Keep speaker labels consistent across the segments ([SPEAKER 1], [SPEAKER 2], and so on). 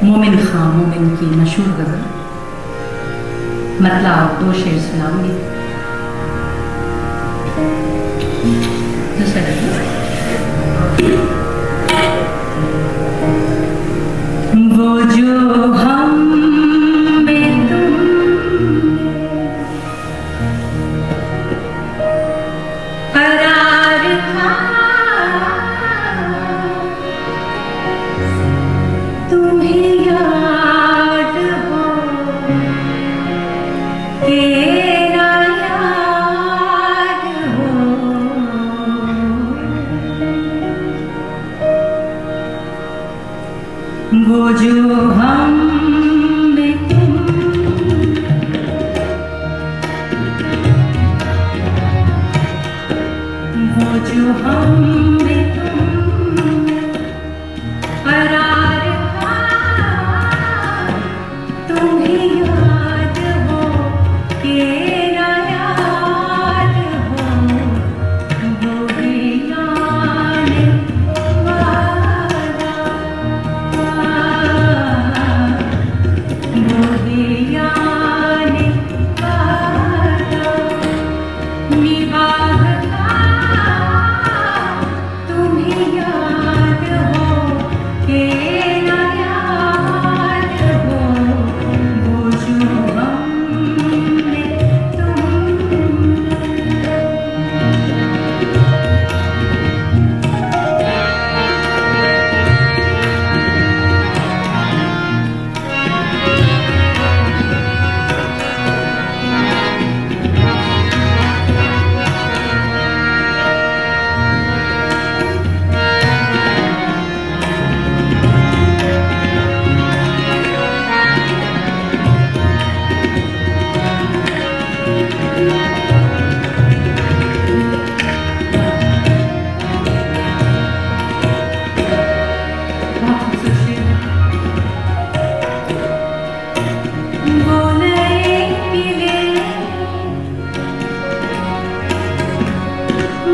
[SPEAKER 1] मोमिन खां मोमिन की मशहूर गजल मतलब 2 शेर सुनाऊंगी। वो जो हम में तुम करार था, तुम्हें याद हो कि ना याद हो, वो जो हम में तुम वो जो हम में तुम करार था, तुम्हें याद हो कि ना याद हो, वो याने वादा, वो याने वादा निभाता, तुम्हें याद हो कि ना याद हो, वो जो हम में तुम। वो नए किले,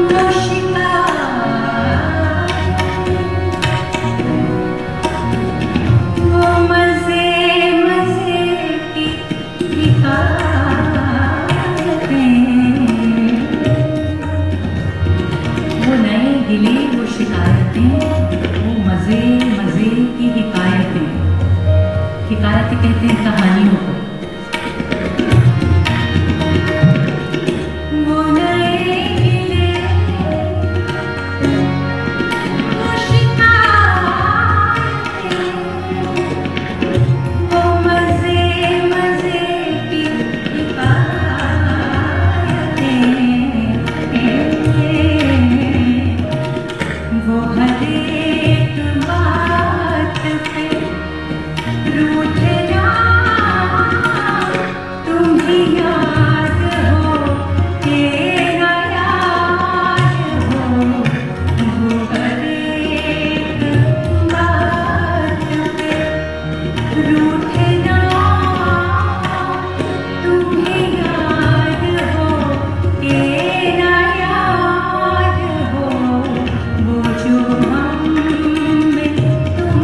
[SPEAKER 1] वो शिकार, वो मजे मजे की हिकायतें, वो नए गिले वो शिकायतें, वो मजे मजे की हिकायतें। हिकायतें कहते हैं कहानियों को। वो नए गिले, वो शिकायतें, वो मजे मजे की हिकायतें, वो हर एक बात पे रूठना, तुम्हें याद हो कि ना याद हो, वो हर एक बात पे रूठना, तुम्हें याद हो कि ना याद हो, वो जो हम में तुम।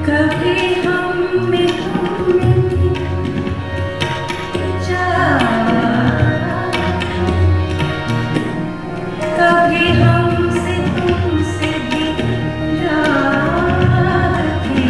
[SPEAKER 1] कभी हम में तुमने चाहा, कभी हमसे तुमसे भी राह थे,